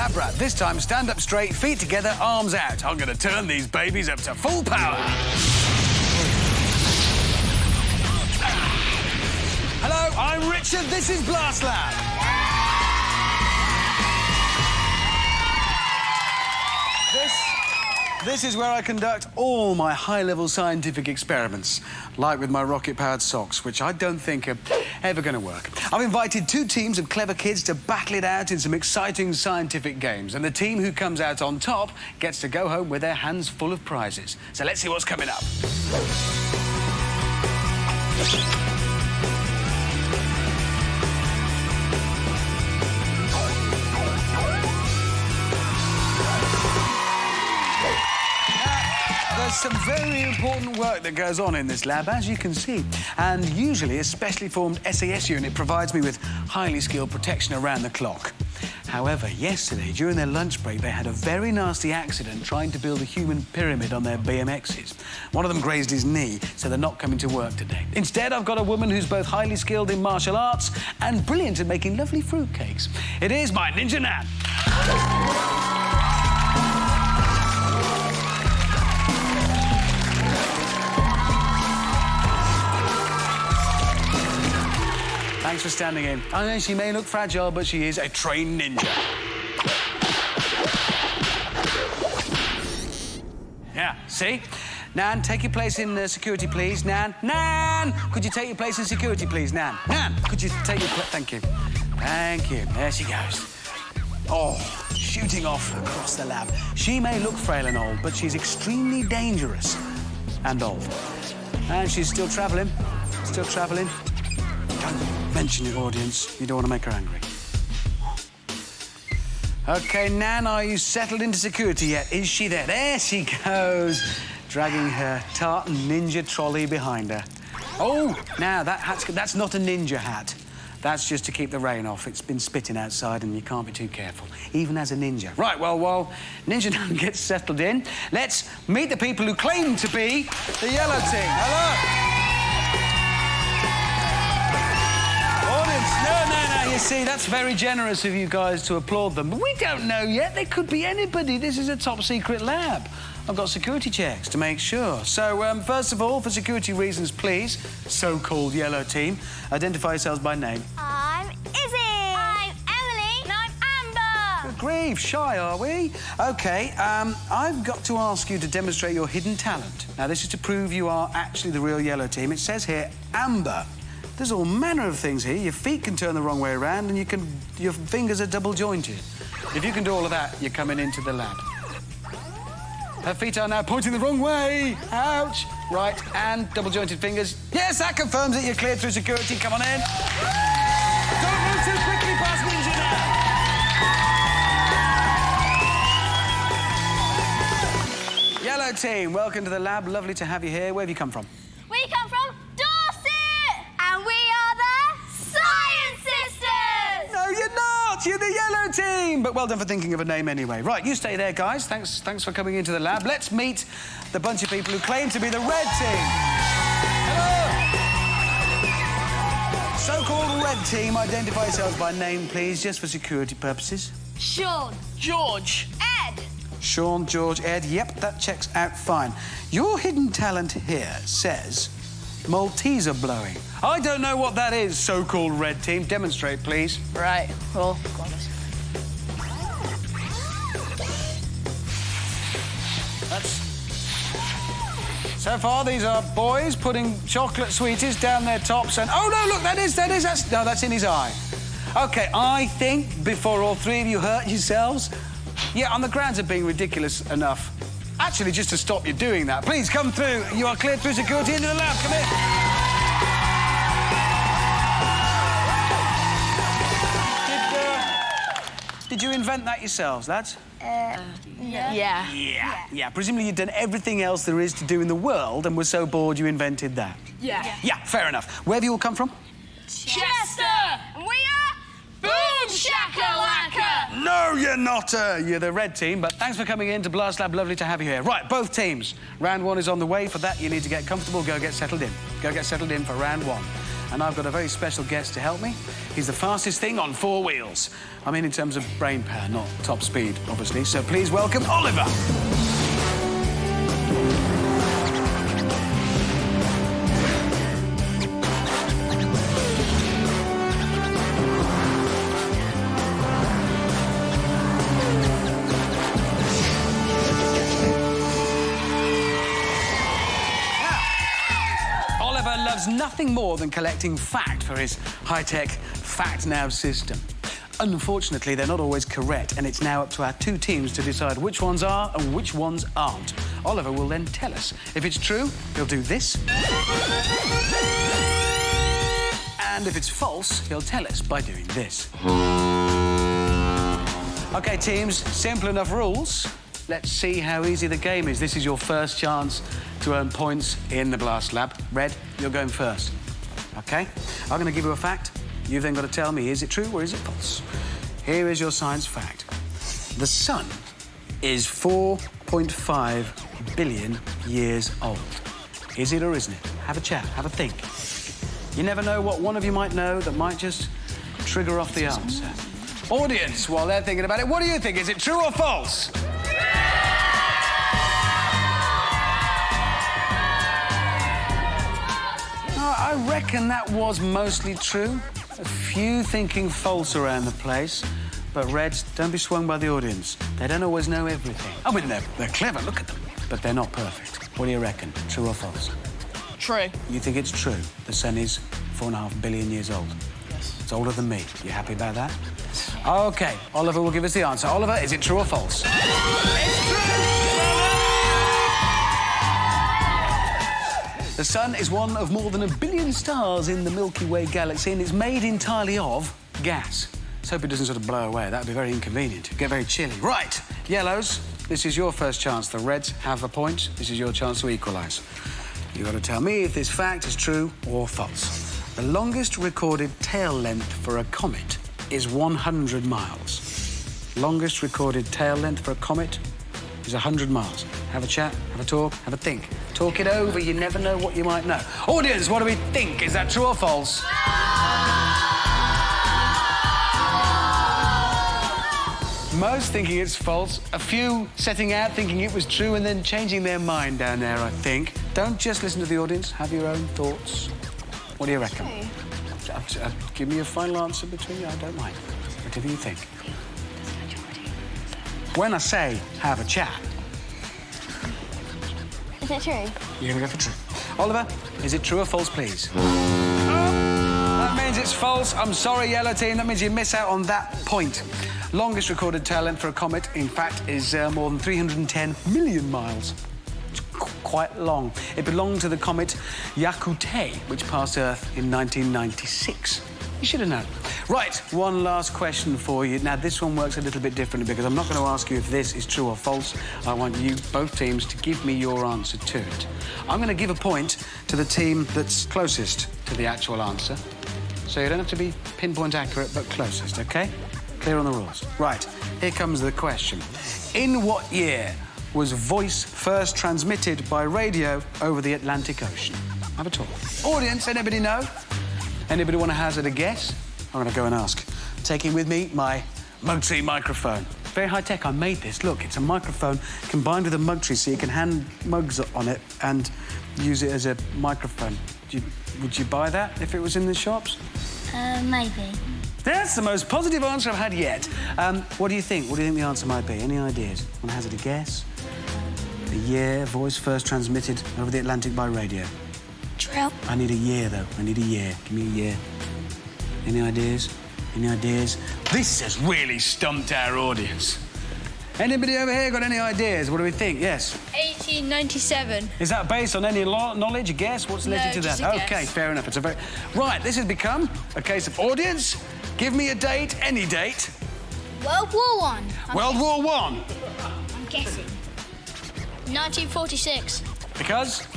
lab rat. This time, stand up straight, feet together, arms out. I'm going to turn these babies up to full power. Hello, I'm Richard. This is Blast Lab. This is where I conduct all my high-level scientific experiments, like with my rocket-powered socks, which I don't think are ever going to work. I've invited 2 teams of clever kids to battle it out in some exciting scientific games, and the team who comes out on top gets to go home with their hands full of prizes. So let's see what's coming up. There's some very important work that goes on in this lab, as you can see. And usually a specially formed SAS unit provides me with highly skilled protection around the clock. However, yesterday, during their lunch break, they had a very nasty accident trying to build a human pyramid on their BMXs. One of them grazed his knee, so they're not coming to work today. Instead, I've got a woman who's both highly skilled in martial arts and brilliant at making lovely fruitcakes. It is my Ninja Nan. Thanks for standing in. I know she may look fragile, but she is a trained ninja. Yeah, see? Nan, take your place in security, please. Nan, Nan! Could you take your place in security, please, Nan? Nan, could you take your place? Thank you. Thank you. There she goes. Oh, shooting off across the lab. She may look frail and old, but she's extremely dangerous and old. And she's still travelling. Still travelling. Don't mention it, audience. You don't want to make her angry. OK, Nan, are you settled into security yet? Is she there? There she goes, dragging her tartan ninja trolley behind her. Oh, now, that's not a ninja hat. That's just to keep the rain off. It's been spitting outside and you can't be too careful, even as a ninja. Right, well, while Ninja Nan gets settled in, let's meet the people who claim to be the yellow team. Hello. No, you see, that's very generous of you guys to applaud them. But we don't know yet. They could be anybody. This is a top-secret lab. I've got security checks to make sure. So, first of all, for security reasons, please, so-called yellow team, identify yourselves by name. I'm Izzy. I'm Emily. And I'm Amber. Good grief, shy, are we? OK, I've got to ask you to demonstrate your hidden talent. Now, this is to prove you are actually the real yellow team. It says here, Amber. There's all manner of things here. Your feet can turn the wrong way around and your fingers are double-jointed. If you can do all of that, you're coming into the lab. Her feet are now pointing the wrong way. Ouch. Right, and double-jointed fingers. Yes, that confirms that you're cleared through security. Come on in. Don't move too quickly past Ninja now. Yellow team, welcome to the lab. Lovely to have you here. Where have you come from? We come from and we are the Science Sisters! No, you're not! You're the yellow team! But well done for thinking of a name anyway. Right, you stay there, guys. Thanks for coming into the lab. Let's meet the bunch of people who claim to be the red team. Hello! So-called red team, identify yourselves by name, please, just for security purposes. Sean. George. Ed. Sean, George, Ed. Yep, that checks out fine. Your hidden talent here says Malteser blowing. I don't know what that is, so-called red team. Demonstrate, please. Right, well, got this. So far, these are boys putting chocolate sweeties down their tops and... Oh, no, look, that's in his eye. OK, I think, before all 3 of you hurt yourselves, yeah, on the grounds of being ridiculous enough, actually, just to stop you doing that, please come through. You are cleared through security into the lab. Come in. Did you invent that yourselves, lads? Yeah. Presumably you've done everything else there is to do in the world and were so bored you invented that. Yeah, fair enough. Where have you all come from? Chester! And we are Boom Shakalaka! No, you're not. You're the red team, but thanks for coming in to Blast Lab. Lovely to have you here. Right, both teams. Round 1 is on the way. For that, you need to get comfortable. Go get settled in. Go get settled in for round 1. And I've got a very special guest to help me. He's the fastest thing on 4 wheels. I mean, in terms of brain power, not top speed, obviously. So please welcome Oliver. Loves nothing more than collecting fact for his high-tech fact nav system. Unfortunately, they're not always correct, and it's now up to our 2 teams to decide which ones are and which ones aren't. Oliver will then tell us. If it's true, he'll do this. And if it's false, he'll tell us by doing this. OK, teams, simple enough rules. Let's see how easy the game is. This is your first chance to earn points in the Blast Lab. Red, you're going first. OK? I'm going to give you a fact. You've then got to tell me, is it true or is it false? Here is your science fact. The sun is 4.5 billion years old. Is it or isn't it? Have a chat, have a think. You never know what one of you might know that might just trigger off the answer. Audience, while they're thinking about it, what do you think? Is it true or false? I reckon that was mostly true. A few thinking false around the place. But, Reds, don't be swung by the audience. They don't always know everything. I mean, they're clever, look at them. But they're not perfect. What do you reckon? True or false? True. You think it's true? The sun is 4.5 billion years old? Yes. It's older than me. You happy about that? OK, Oliver will give us the answer. Oliver, is it true or false? It's true! The sun is one of more than 1 billion stars in the Milky Way galaxy, and it's made entirely of gas. Let's hope it doesn't sort of blow away. That would be very inconvenient. It'd get very chilly. Right, yellows, this is your first chance. The reds have a point. This is your chance to equalise. You've got to tell me if this fact is true or false. The longest recorded tail length for a comet is 100 miles. Longest recorded tail length for a comet is 100 miles. Have a chat, have a talk, have a think. Talk it over, you never know what you might know. Audience, what do we think? Is that true or false? Most thinking it's false. A few setting out thinking it was true and then changing their mind down there, I think. Don't just listen to the audience, have your own thoughts. What do you reckon? Give me a final answer between you, I don't mind. Whatever you think. When I say have a chat... Is it true? You're going to go for true. Oliver, is it true or false, please? Oh, that means it's false. I'm sorry, yellow team. That means you miss out on that point. Longest recorded tail length for a comet, in fact, is more than 310 million miles. It's quite long. It belonged to the comet Yakute, which passed Earth in 1996. You should have known. Right, one last question for you. Now, this one works a little bit differently because I'm not going to ask you if this is true or false. I want you, both teams, to give me your answer to it. I'm going to give a point to the team that's closest to the actual answer. So you don't have to be pinpoint accurate, but closest, OK? Clear on the rules. Right, here comes the question. In what year was voice first transmitted by radio over the Atlantic Ocean? Have a talk. Audience, anybody know? Anybody want to hazard a guess? I'm going to go and ask. Taking with me my mug tree microphone. Very high-tech, I made this. Look, it's a microphone combined with a mug tree, so you can hand mugs on it and use it as a microphone. Would you buy that if it was in the shops? Maybe. That's the most positive answer I've had yet. What do you think? What do you think the answer might be? Any ideas? Want to hazard a guess? The year voice first transmitted over the Atlantic by radio. True. I need a year, though. I need a year. Give me a year. Any ideas? Any ideas? This has really stumped our audience. Anybody over here got any ideas? What do we think? Yes? 1897. Is that based on any knowledge, a guess? What's led you to just that? a guess. OK, fair enough. It's a very... Right, this has become a case of audience. Give me a date, any date. World War One. World War One. I'm guessing. 1946. Because?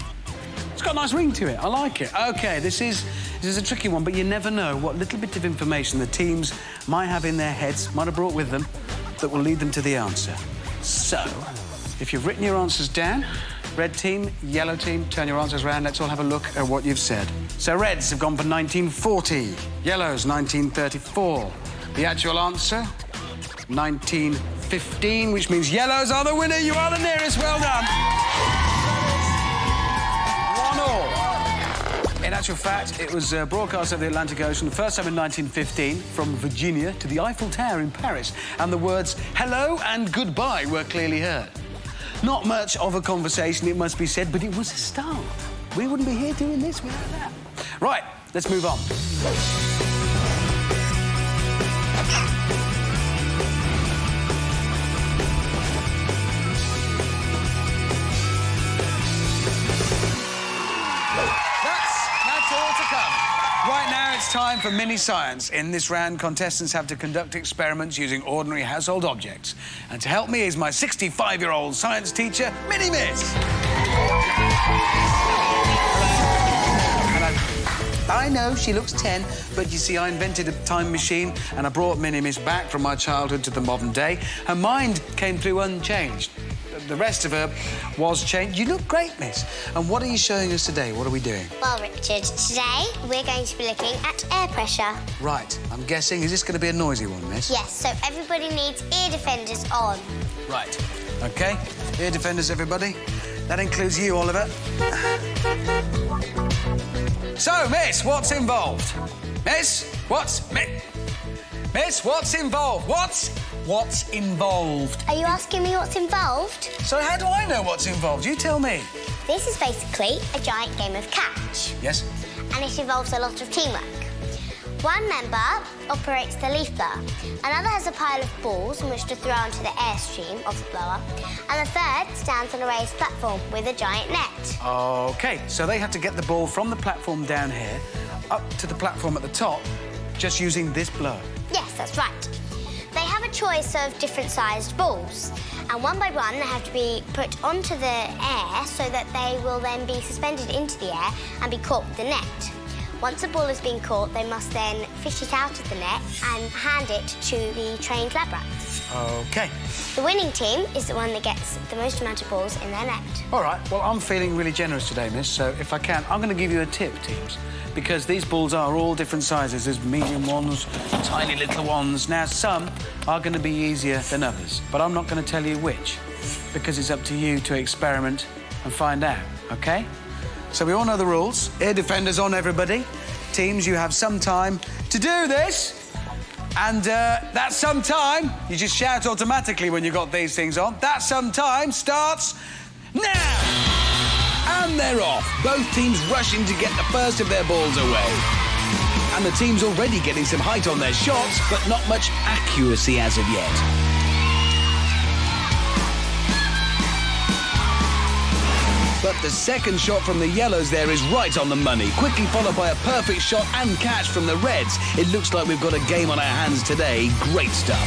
It's got a nice ring to it. I like it. OK, this is a tricky one, but you never know what little bit of information the teams might have in their heads, might have brought with them, that will lead them to the answer. So, if you've written your answers down, red team, yellow team, turn your answers around. Let's all have a look at what you've said. So reds have gone for 1940, yellows 1934. The actual answer, 1915, which means yellows are the winner. You are the nearest. Well done. 1-1. In actual fact, it was broadcast over the Atlantic Ocean the first time in 1915 from Virginia to the Eiffel Tower in Paris, and the words hello and goodbye were clearly heard. Not much of a conversation, it must be said, but it was a start. We wouldn't be here doing this without that. Right, let's move on. That's all to come. Right now, it's time for mini science. In this round, contestants have to conduct experiments using ordinary household objects. And to help me is my 65-year-old science teacher, Mini Miss. I know she looks 10, but you see, I invented a time machine and I brought Mini Miss back from my childhood to the modern day. Her mind came through unchanged. The rest of her was changed. You look great, Miss. And what are you showing us today? What are we doing? Well, Richard, today we're going to be looking at air pressure. Right. I'm guessing, is this going to be a noisy one, Miss? Yes, so everybody needs ear defenders on. Right. OK. Ear defenders, everybody. That includes you, Oliver. So, Miss, what's involved? Miss, what's involved? What's involved? Are you asking me what's involved? So how do I know what's involved? You tell me. This is basically a giant game of catch. Yes? And it involves a lot of teamwork. One member operates the leaf blower, another has a pile of balls in which to throw onto the airstream of the blower, and the third stands on a raised platform with a giant net. OK, so they have to get the ball from the platform down here up to the platform at the top just using this blower. Yes, that's right. They have a choice of different sized balls, and one by one they have to be put onto the air so that they will then be suspended into the air and be caught with the net. Once a ball has been caught, they must then fish it out of the net and hand it to the trained lab rats. OK. The winning team is the one that gets the most amount of balls in their net. All right, well, I'm feeling really generous today, Miss, so if I can, I'm going to give you a tip, teams, because these balls are all different sizes. There's medium ones, tiny little ones. Now, some are going to be easier than others, but I'm not going to tell you which, because it's up to you to experiment and find out, OK? So we all know the rules. Ear defenders on, everybody. Teams, you have some time to do this. And that some time, you just shout automatically when you've got these things on. That some time starts now. And they're off. Both teams rushing to get the first of their balls away. And the team's already getting some height on their shots, but not much accuracy as of yet. But the second shot from the yellows there is right on the money, quickly followed by a perfect shot and catch from the reds. It looks like we've got a game on our hands today. Great stuff.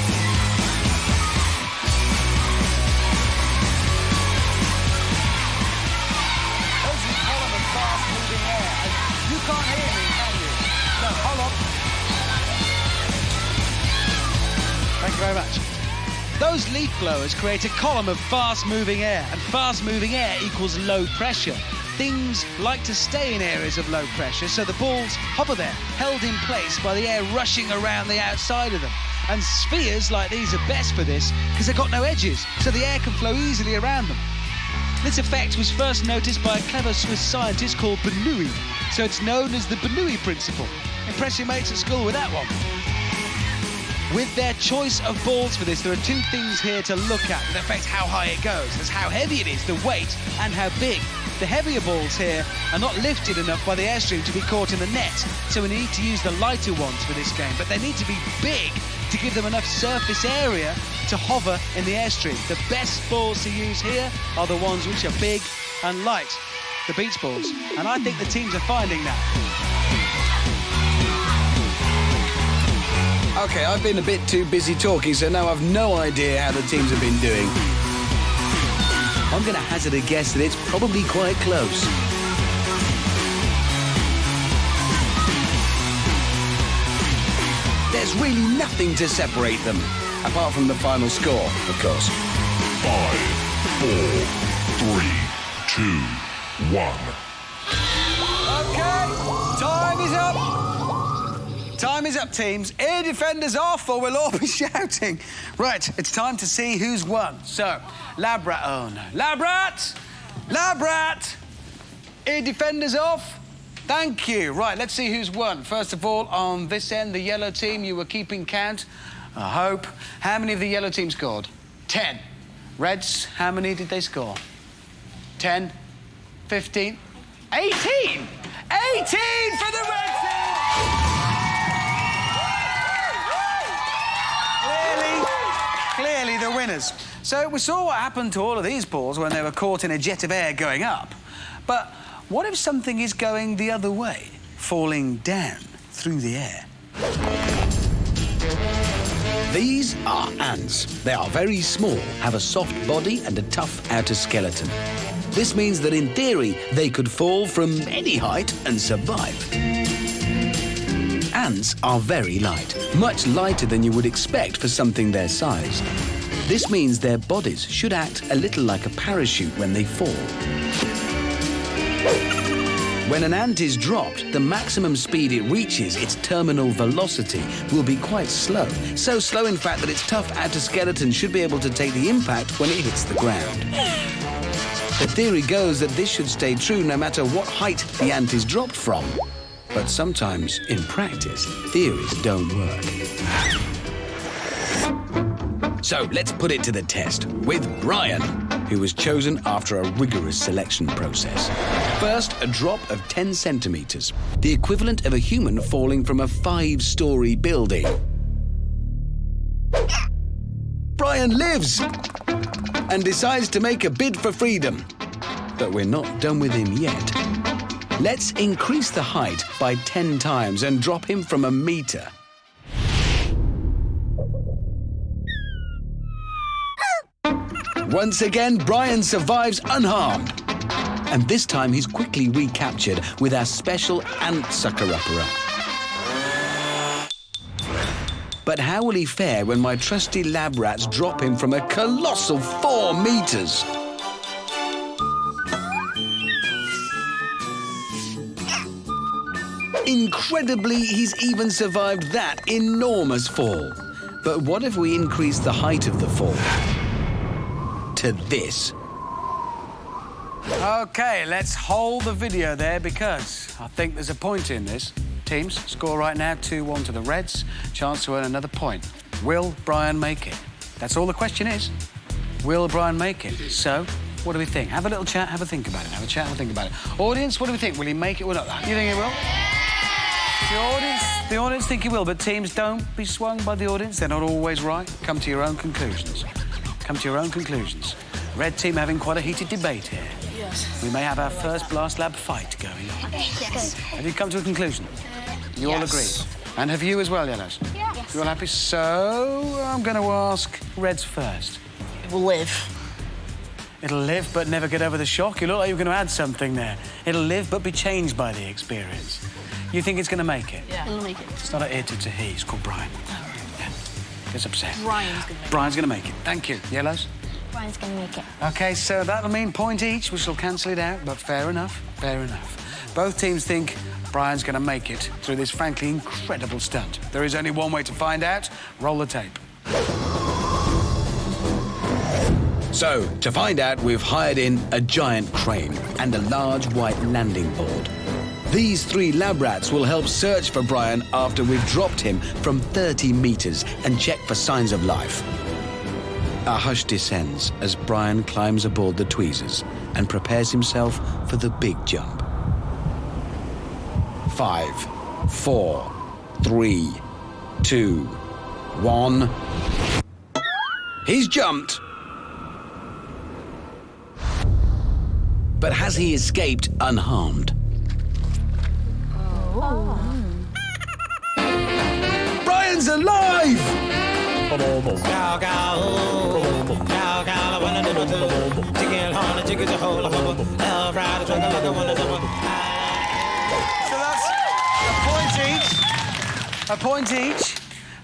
You can't hear me, can you? No, hold on. Thank you very much. Those leaf blowers create a column of fast-moving air, and fast-moving air equals low pressure. Things like to stay in areas of low pressure, so the balls hover there, held in place by the air rushing around the outside of them. And spheres like these are best for this because they've got no edges, so the air can flow easily around them. This effect was first noticed by a clever Swiss scientist called Bernoulli, so it's known as the Bernoulli principle. Impress your mates at school with that one. With their choice of balls for this, there are two things here to look at that affect how high it goes. There's how heavy it is, the weight, and how big. The heavier balls here are not lifted enough by the airstream to be caught in the net, so we need to use the lighter ones for this game, but they need to be big to give them enough surface area to hover in the airstream. The best balls to use here are the ones which are big and light, the beach balls, and I think the teams are finding that. OK, I've been a bit too busy talking, so now I've no idea how the teams have been doing. I'm going to hazard a guess that it's probably quite close. There's really nothing to separate them, apart from the final score, of course. 5, 4, 3, 2, 1. OK, time is up. Time is up, teams. Ear defenders off, or we'll all be shouting. Right, it's time to see who's won. So, Lab Rat... Oh, no. Lab Rat! Lab Rat! Ear defenders off. Thank you. Right, let's see who's won. First of all, on this end, the yellow team, you were keeping count. I hope. How many of the yellow team scored? 10. Reds, how many did they score? 10, 15, 18! 18 for the red team! Clearly the winners. So we saw what happened to all of these balls when they were caught in a jet of air going up. But what if something is going the other way, falling down through the air? These are ants. They are very small, have a soft body and a tough outer skeleton. This means that in theory, they could fall from any height and survive. Ants are very light, much lighter than you would expect for something their size. This means their bodies should act a little like a parachute when they fall. When an ant is dropped, the maximum speed it reaches, its terminal velocity, will be quite slow. So slow, in fact, that its tough outer skeleton should be able to take the impact when it hits the ground. The theory goes that this should stay true no matter what height the ant is dropped from. But sometimes, in practice, theories don't work. So let's put it to the test with Brian, who was chosen after a rigorous selection process. First, a drop of 10 centimetres, the equivalent of a human falling from a 5-storey building. Brian lives and decides to make a bid for freedom. But we're not done with him yet. Let's increase the height by 10 times and drop him from 1 metre. Once again, Brian survives unharmed. And this time he's quickly recaptured with our special ant sucker-upper. But how will he fare when my trusty lab rats drop him from a colossal 4 metres? Incredibly, he's even survived that enormous fall. But what if we increase the height of the fall to this? OK, let's hold the video there because I think there's a point in this. Teams, score right now, 2-1 to the Reds. Chance to earn another point. Will Brian make it? That's all the question is. Will Brian make it? So, what do we think? Have a little chat, have a think about it. Have a chat, have a think about it. Audience, what do we think? Will he make it or not? You think he will? The audience think he will, but teams, don't be swung by the audience. They're not always right. Come to your own conclusions. Come to your own conclusions. Red team having quite a heated debate here. Yes. We may have our first Blast Lab fight going on. Yes. Have you come to a conclusion? You all agree? And have you as well, Yellows? Yes. You all happy? So, I'm going to ask Reds first. It will live. It'll live but never get over the shock. You look like you're going to add something there. It'll live but be changed by the experience. You think it's going to make it? Yeah. It'll make it. It's not a it, it's a he. It's called Brian. Yeah. Gets upset. Brian's gonna make Brian's going to make it. it. Thank you. Yellows? Brian's going to make it. OK, so that'll mean point each, which will cancel it out, but fair enough, fair enough. Both teams think Brian's going to make it through this frankly incredible stunt. There is only one way to find out. Roll the tape. So, to find out, we've hired in a giant crane and a large white landing board. These 3 lab rats will help search for Brian after we've dropped him from 30 metres and check for signs of life. A hush descends as Brian climbs aboard the tweezers and prepares himself for the big jump. 5, 4, 3, 2, 1. He's jumped! But has he escaped unharmed? Brian's alive! So that's a point each.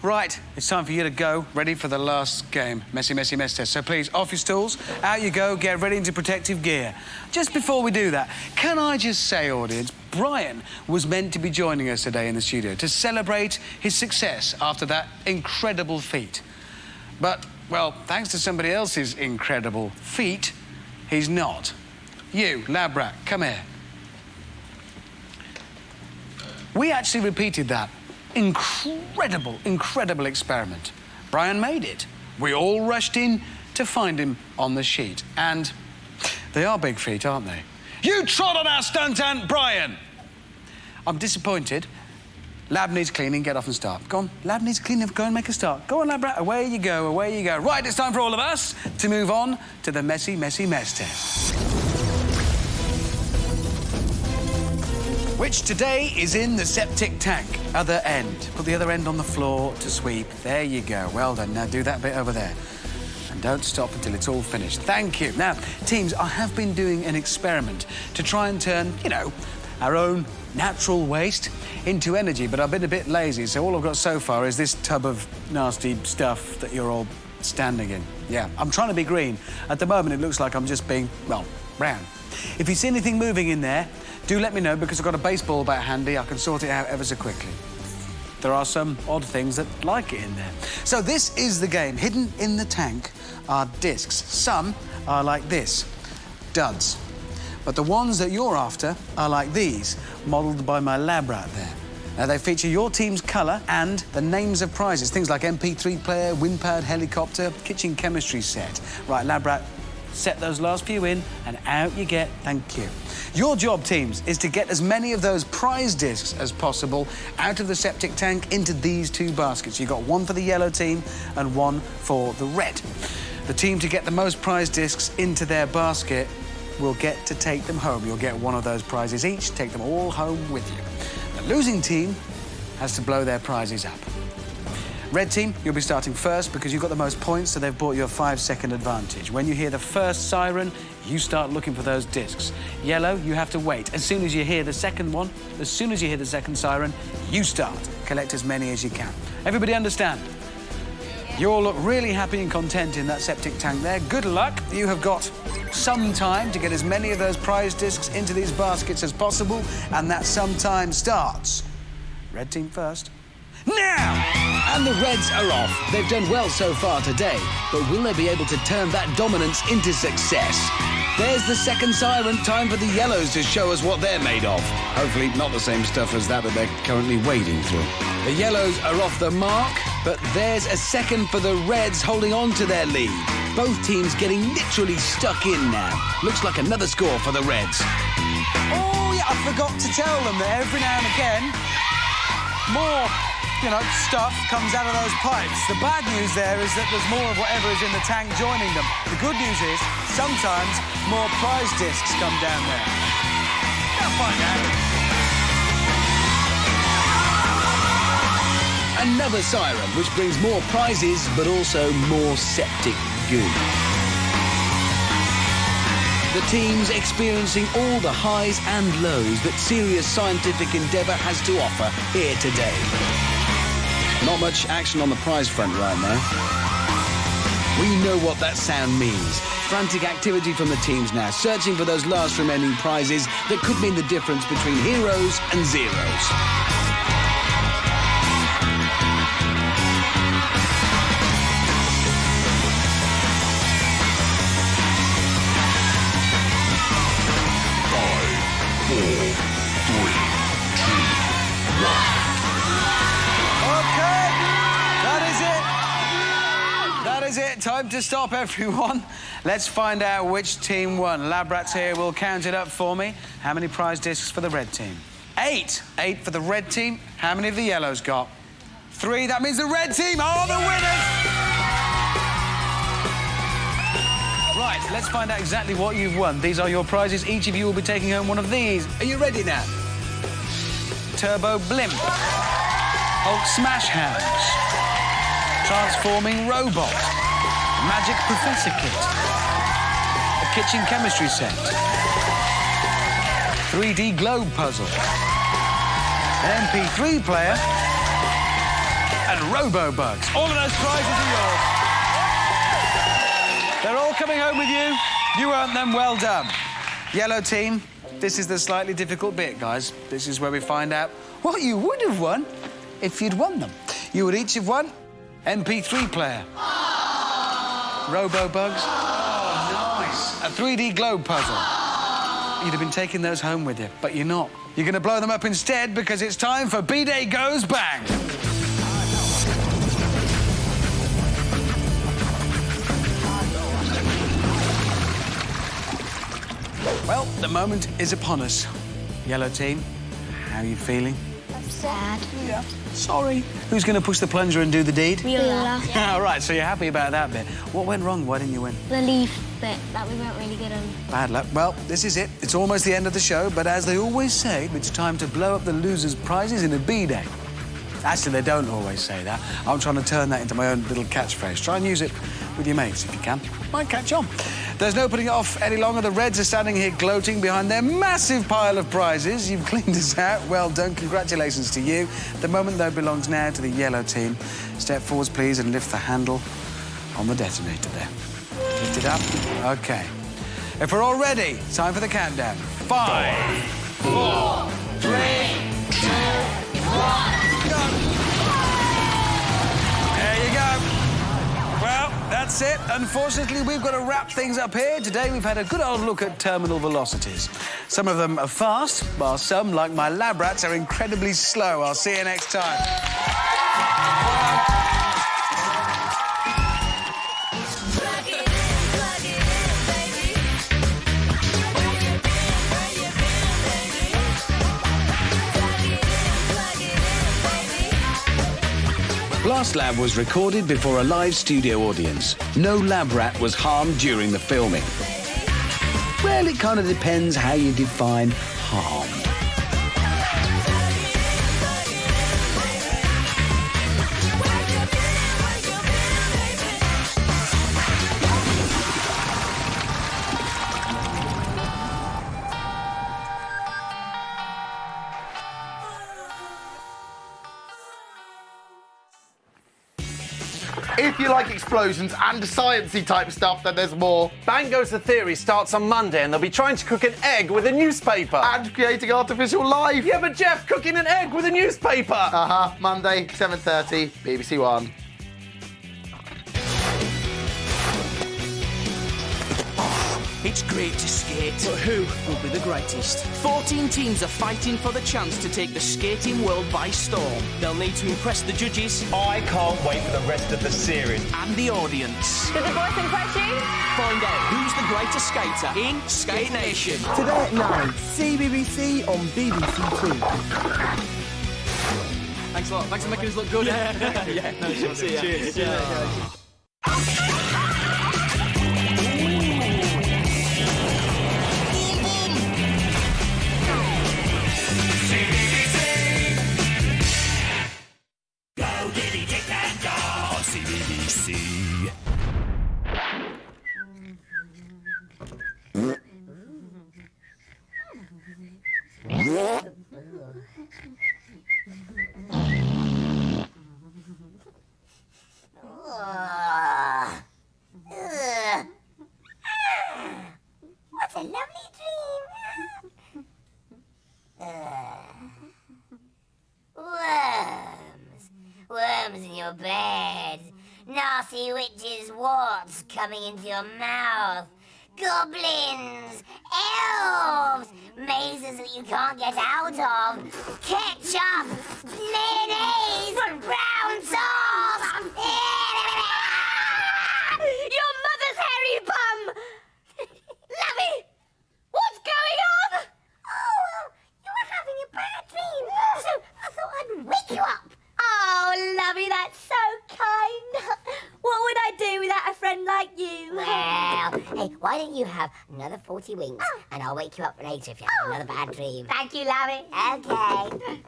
Right, it's time for you to go, ready for the last game, Messy, Messy, Mess Test. So please, off your stools, out you go, get ready into protective gear. Just before we do that, can I just say, audience, Brian was meant to be joining us today in the studio to celebrate his success after that incredible feat. But, well, thanks to somebody else's incredible feat, he's not. You, lab rat, come here. We actually repeated that incredible experiment. Brian made it. We all rushed in to find him on the sheet. And they are big feet, aren't they? You trod on our stunt ant, Brian! I'm disappointed. Lab needs cleaning, get off and start. Go on, lab needs cleaning, go and make a start. Go on, lab rat, away you go, away you go. Right, it's time for all of us to move on to the Messy, Messy Mess Test. Which today is in the septic tank, other end. Put the other end on the floor to sweep. There you go, well done. Now do that bit over there. And don't stop until it's all finished. Thank you. Now, teams, I have been doing an experiment to try and turn, you know, our own natural waste into energy, but I've been a bit lazy, so all I've got so far is this tub of nasty stuff that you're all standing in. Yeah, I'm trying to be green. At the moment, it looks like I'm just being, well, brown. If you see anything moving in there, do let me know, because I've got a baseball bat handy. I can sort it out ever so quickly. There are some odd things that like it in there. So this is the game. Hidden in the tank are discs. Some are like this, duds. But the ones that you're after are like these, modelled by my lab rat there. Now, they feature your team's colour and the names of prizes, things like MP3 player, wind pad, helicopter, kitchen chemistry set. Right, lab rat, set those last few in, and out you get. Thank you. Your job, teams, is to get as many of those prize discs as possible out of the septic tank into these two baskets. You've got one for the yellow team and one for the red. The team to get the most prize discs into their basket will get to take them home. You'll get one of those prizes each, take them all home with you. The losing team has to blow their prizes up. Red team, you'll be starting first because you've got the most points, so they've bought you a 5-second advantage. When you hear the first siren, you start looking for those discs. Yellow, you have to wait. As soon as you hear the second one, as soon as you hear the second siren, you start. Collect as many as you can. Everybody understand? You all look really happy and content in that septic tank there. Good luck. You have got some time to get as many of those prize discs into these baskets as possible, and that some time starts. Red team first. Now! And the Reds are off. They've done well so far today, but will they be able to turn that dominance into success? There's the second siren. Time for the Yellows to show us what they're made of. Hopefully not the same stuff as that they're currently wading through. The Yellows are off the mark, but there's a second for the Reds holding on to their lead. Both teams getting literally stuck in now. Looks like another score for the Reds. Oh, yeah, I forgot to tell them that every now and again, more, stuff comes out of those pipes. The bad news there is that there's more of whatever is in the tank joining them. The good news is sometimes more prize discs come down there. I'll find out. Another siren, which brings more prizes, but also more septic goo. The team's experiencing all the highs and lows that serious scientific endeavour has to offer here today. Not much action on the prize front right now. We know what that sound means. Frantic activity from the teams now, searching for those last remaining prizes that could mean the difference between heroes and zeros. Time to stop, everyone. Let's find out which team won. Lab Rats here will count it up for me. How many prize discs for the red team? 8. 8 for the red team. How many have the yellows got? 3. That means the red team are the winners! Right, let's find out exactly what you've won. These are your prizes. Each of you will be taking home one of these. Are you ready now? Turbo Blimp. Hulk Smash Hands. Transforming Robot. Magic Professor Kit. A kitchen chemistry set. 3D globe puzzle. An MP3 player. and Robo-Bugs. All of those prizes are yours. They're all coming home with you. You earned them. Well done. Yellow team, this is the slightly difficult bit, guys. This is where we find out what you would have won if you'd won them. You would each have won MP3 player. Robo-Bugs. Oh, nice. A 3D globe puzzle. You'd have been taking those home with you, but you're not. You're going to blow them up instead because it's time for B-Day Goes Bang. Well, the moment is upon us. Yellow team, how are you feeling? I'm sad. Yeah. Sorry. Who's going to push the plunger and do the deed? Wheeler. All right, so you're happy about that bit. What went wrong? Why didn't you win? The leaf bit that we weren't really good on. Bad luck. Well, this is it. It's almost the end of the show, but as they always say, it's time to blow up the losers' prizes in a B-Day. Actually, they don't always say that. I'm trying to turn that into my own little catchphrase. Try and use it with your mates if you can. Might catch on. There's no putting it off any longer. The Reds are standing here gloating behind their massive pile of prizes. You've cleaned us out. Well done. Congratulations to you. The moment, though, belongs now to the yellow team. Step forwards, please, and lift the handle on the detonator there. Lift it up. OK. If we're all ready, time for the countdown. 5, 4, 3, 2, 1. There you go. Well, that's it. Unfortunately, we've got to wrap things up here. Today, we've had a good old look at terminal velocities. Some of them are fast, while some, like my lab rats, are incredibly slow. I'll see you next time. Blast Lab was recorded before a live studio audience. No lab rat was harmed during the filming. Well, it kind of depends how you define harmed. If you like explosions and sciencey type stuff, then there's more. Bang Goes the Theory starts on Monday and they'll be trying to cook an egg with a newspaper. And creating artificial life. Yeah, but Jeff, cooking an egg with a newspaper. Monday, 7:30, BBC One. It's great to skate. But who will be the greatest? 14 teams are fighting for the chance to take the skating world by storm. They'll need to impress the judges. I can't wait for the rest of the series. And the audience. Did the voice impress you? Find out who's the greatest skater in Skate Nation. Today at 9, CBBC on BBC Two. Thanks a lot. Thanks for making us look good. Yeah. No, cheers. CBBC. What a lovely dream. Worms in your bed. Nasty witches' warts coming into your mouth. Goblins, elves, mazes that you can't get out of. Ketchup, mayonnaise, brown sauce. Your mother's hairy bum. Lovey, what's going on? Oh, you were having a bad dream, so I thought I'd wake you up. Oh, Lovey, that's so kind. What would I do without a friend like you? Well, hey, why don't you have another 40 winks, and I'll wake you up later if you have another bad dream. Thank you, Lovey. Okay.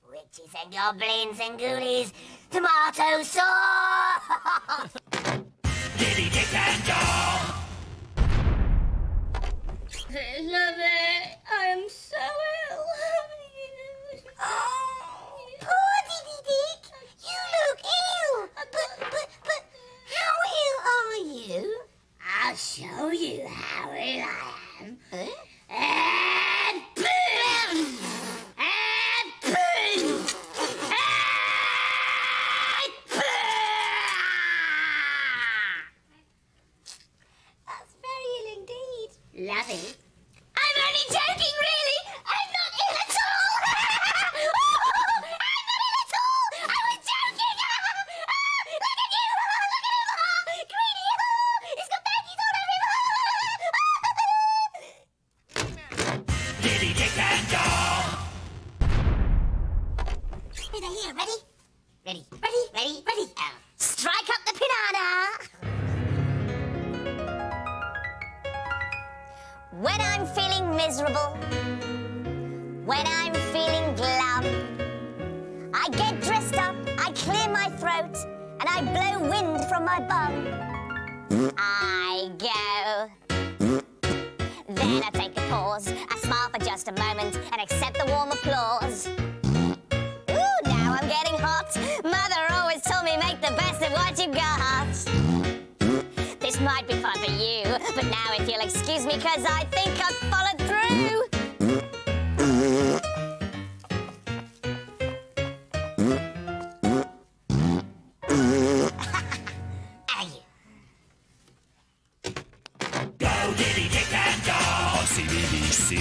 Witches and goblins and ghoulies, tomato sauce. Diddy Dick and Dog. Lovey, I am ready? Ready, ready, ready, ready. Strike up the piranha! When I'm feeling miserable, when I'm feeling glum, I get dressed up, I clear my throat, and I blow wind from my bum. I go. Then I take a pause, I smile for just a moment, and accept the warm applause. Ooh, now I'm getting hot. Mother always told me make the best of what you got. This might be fun for you, but now if you'll excuse me, 'cause I think I've followed through. Go, Diddy, Dick and Go on CBBC.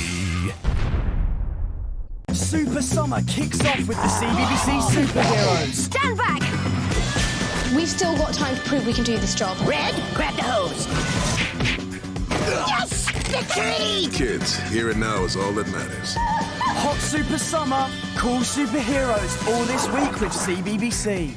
Super Summer kicks off with the CBBC superheroes. Stand back! We've still got time to prove we can do this job. Red, grab the hose. Yes! Victory! Kids, here and now is all that matters. Hot Super Summer, cool superheroes, all this week with CBBC.